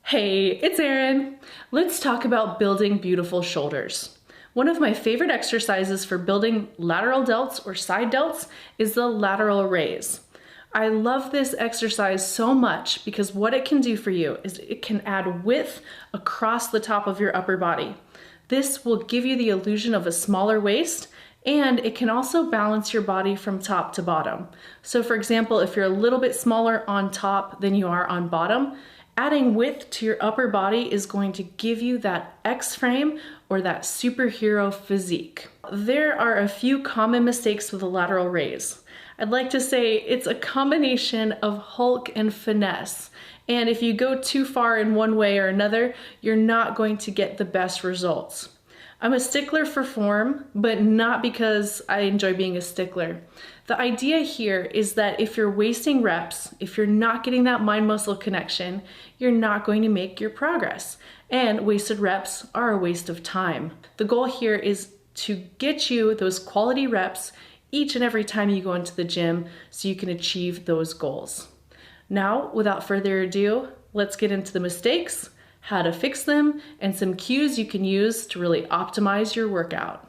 Hey, it's Erin. Let's talk about building beautiful shoulders. One of my favorite exercises for building lateral delts or side delts is the lateral raise. I love this exercise so much because what it can do for you is it can add width across the top of your upper body. This will give you the illusion of a smaller waist, and it can also balance your body from top to bottom. So for example, if you're a little bit smaller on top than you are on bottom, adding width to your upper body is going to give you that X-frame or that superhero physique. There are a few common mistakes with a lateral raise. I'd like to say it's a combination of Hulk and finesse. And if you go too far in one way or another, you're not going to get the best results. I'm a stickler for form, but not because I enjoy being a stickler. The idea here is that if you're wasting reps, if you're not getting that mind-muscle connection, you're not going to make your progress. And wasted reps are a waste of time. The goal here is to get you those quality reps each and every time you go into the gym so you can achieve those goals. Now, without further ado, let's get into the mistakes, how to fix them, and some cues you can use to really optimize your workout.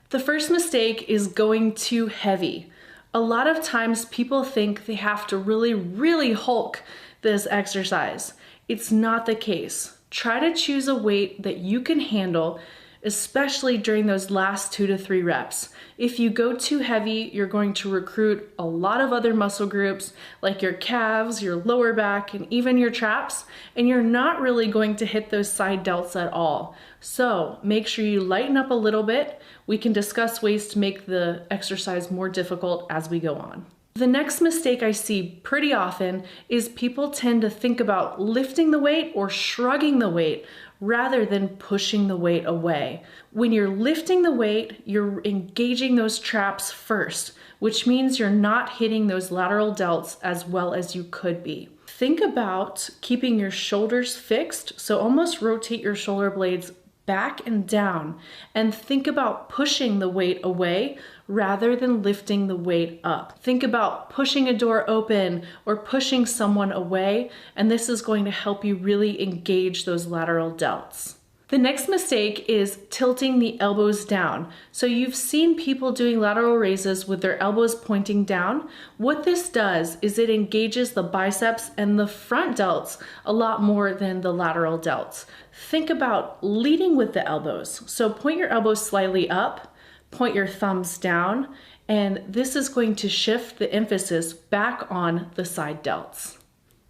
The first mistake is going too heavy. A lot of times people think they have to really Hulk this exercise. It's not the case. Try to choose a weight that you can handle, especially during those last 2 to 3 reps. If you go too heavy, you're going to recruit a lot of other muscle groups like your calves, your lower back, and even your traps, and you're not really going to hit those side delts at all. So make sure you lighten up a little bit. We can discuss ways to make the exercise more difficult as we go on. The next mistake I see pretty often is people tend to think about lifting the weight or shrugging the weight rather than pushing the weight away. When you're lifting the weight, you're engaging those traps first, which means you're not hitting those lateral delts as well as you could be. Think about keeping your shoulders fixed, so almost rotate your shoulder blades back and down, and think about pushing the weight away rather than lifting the weight up. Think about pushing a door open or pushing someone away, and this is going to help you really engage those lateral delts. The next mistake is tilting the elbows down. So you've seen people doing lateral raises with their elbows pointing down. What this does is it engages the biceps and the front delts a lot more than the lateral delts. Think about leading with the elbows. So point your elbows slightly up, point your thumbs down, and this is going to shift the emphasis back on the side delts.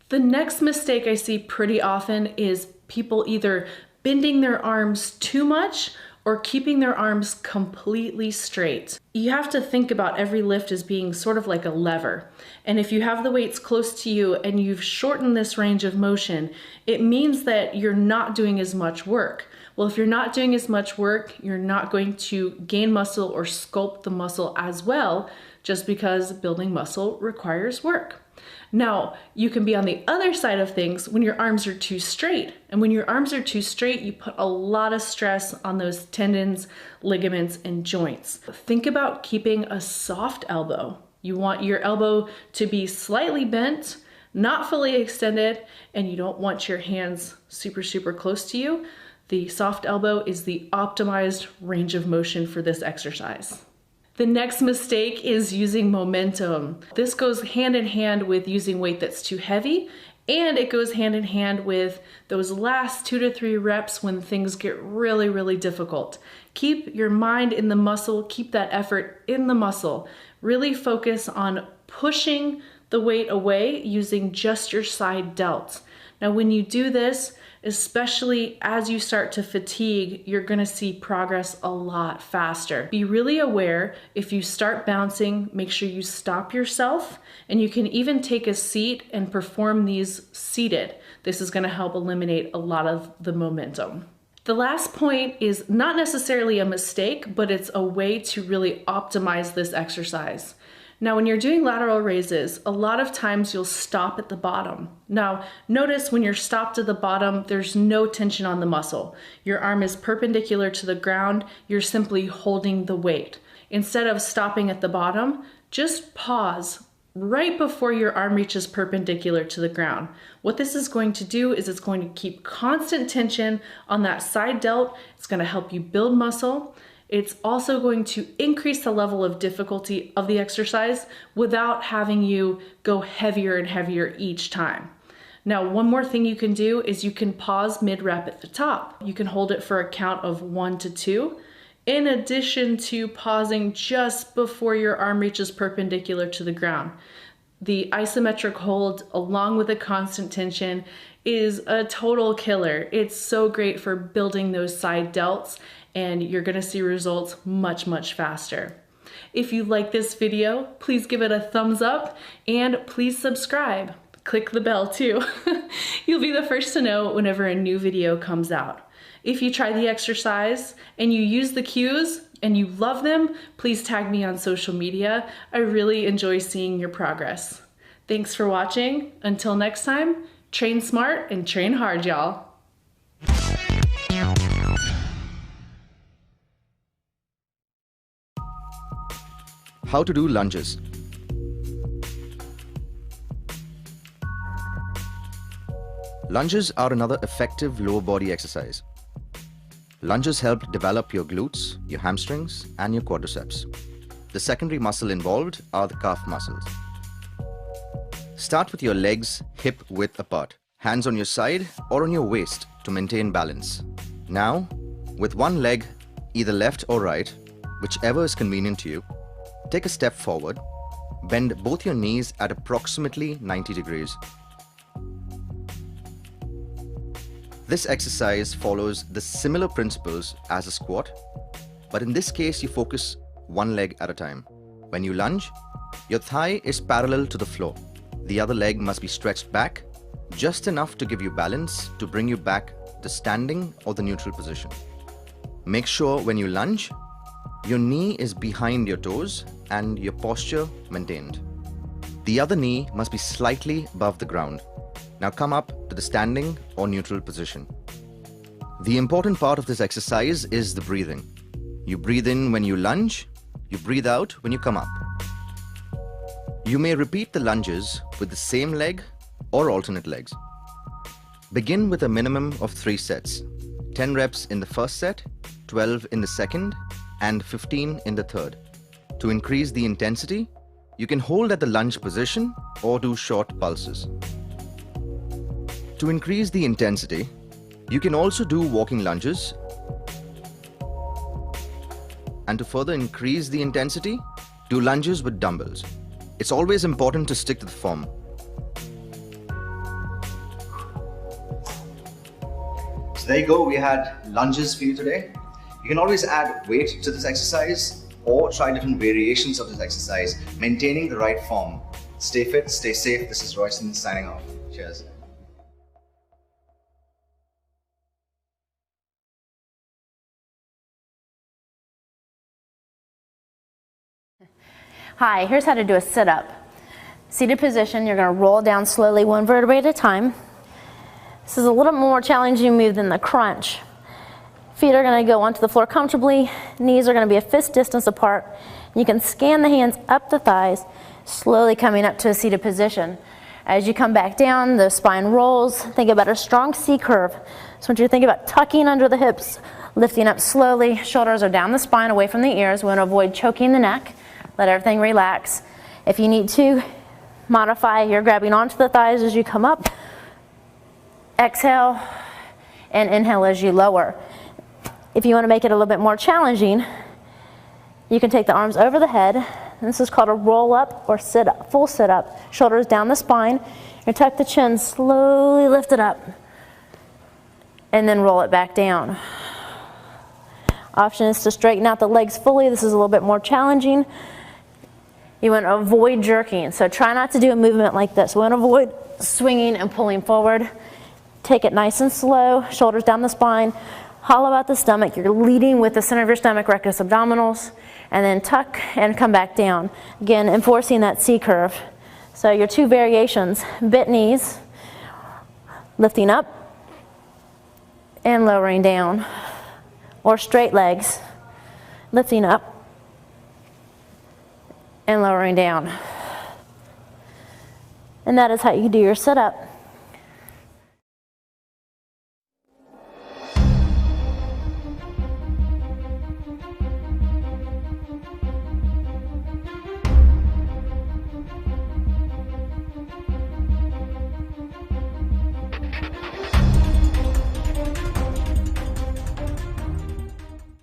The next mistake I see pretty often is people either bending their arms too much or keeping their arms completely straight. You have to think about every lift as being sort of like a lever. And if you have the weights close to you and you've shortened this range of motion, it means that you're not doing as much work. Well, if you're not doing as much work, you're not going to gain muscle or sculpt the muscle as well, just because building muscle requires work. Now, you can be on the other side of things when your arms are too straight. And when your arms are too straight, you put a lot of stress on those tendons, ligaments, and joints. Think about keeping a soft elbow. You want your elbow to be slightly bent, not fully extended, and you don't want your hands super close to you. The soft elbow is the optimized range of motion for this exercise. The next mistake is using momentum. This goes hand in hand with using weight that's too heavy, and it goes hand in hand with those last 2 to 3 reps when things get really difficult. Keep your mind in the muscle, keep that effort in the muscle. Really focus on pushing the weight away using just your side delts. Now, when you do this, especially as you start to fatigue, you're gonna see progress a lot faster. Be really aware if you start bouncing, make sure you stop yourself, and you can even take a seat and perform these seated. This is gonna help eliminate a lot of the momentum. The last point is not necessarily a mistake, but it's a way to really optimize this exercise. Now, when you're doing lateral raises, a lot of times you'll stop at the bottom. Now, notice when you're stopped at the bottom, there's no tension on the muscle. Your arm is perpendicular to the ground. You're simply holding the weight. Instead of stopping at the bottom, just pause right before your arm reaches perpendicular to the ground. What this is going to do is it's going to keep constant tension on that side delt. It's going to help you build muscle. It's also going to increase the level of difficulty of the exercise without having you go heavier and heavier each time. Now, one more thing you can do is you can pause mid-rep at the top. You can hold it for a count of 1 to 2. In addition to pausing just before your arm reaches perpendicular to the ground. The isometric hold along with a constant tension is a total killer. It's so great for building those side delts, and you're gonna see results much, much faster. If you like this video, please give it a thumbs up and please subscribe. Click the bell too. You'll be the first to know whenever a new video comes out. If you try the exercise and you use the cues and you love them, please tag me on social media. I really enjoy seeing your progress. Thanks for watching. Until next time, train smart and train hard, y'all. How to do lunges. Lunges are another effective lower body exercise. Lunges help develop your glutes, your hamstrings, and your quadriceps. The secondary muscle involved are the calf muscles. Start with your legs hip width apart, hands on your side or on your waist to maintain balance. Now, with one leg, either left or right, whichever is convenient to you, take a step forward, bend both your knees at approximately 90 degrees. This exercise follows the similar principles as a squat, but in this case you focus one leg at a time. When you lunge, your thigh is parallel to the floor. The other leg must be stretched back, just enough to give you balance to bring you back to standing or the neutral position. Make sure when you lunge, your knee is behind your toes and your posture maintained. The other knee must be slightly above the ground. Now come up to the standing or neutral position. The important part of this exercise is the breathing. You breathe in when you lunge, you breathe out when you come up. You may repeat the lunges with the same leg or alternate legs. Begin with a minimum of 3 sets, 10 reps in the first set, 12 in the second, and 15 in the third. To increase the intensity, you can hold at the lunge position or do short pulses. To increase the intensity, you can also do walking lunges. And to further increase the intensity, do lunges with dumbbells. It's always important to stick to the form. So there you go, we had lunges for you today. You can always add weight to this exercise or try different variations of this exercise, maintaining the right form. Stay fit, stay safe. This is Royston signing off. Cheers. Hi, here's how to do a sit-up. Seated position, you're going to roll down slowly one vertebrae at a time. This is a little more challenging move than the crunch. Feet are going to go onto the floor comfortably, knees are going to be a fist distance apart. You can scan the hands up the thighs, slowly coming up to a seated position. As you come back down, the spine rolls. Think about a strong C curve. So when you think about tucking under the hips, lifting up slowly, shoulders are down the spine, away from the ears. We want to avoid choking the neck. Let everything relax. If you need to modify, you're grabbing onto the thighs as you come up. Exhale and inhale as you lower. If you want to make it a little bit more challenging, you can take the arms over the head. This is called a roll up or sit up, full sit up. Shoulders down the spine. You tuck the chin, slowly lift it up, and then roll it back down. Option is to straighten out the legs fully. This is a little bit more challenging. You want to avoid jerking, so try not to do a movement like this. We want to avoid swinging and pulling forward. Take it nice and slow, shoulders down the spine, hollow out the stomach. You're leading with the center of your stomach, rectus abdominals, and then tuck and come back down. Again, enforcing that C curve. So your 2 variations, bent knees, lifting up and lowering down, or straight legs, lifting up and lowering down. And that is how you do your sit-up.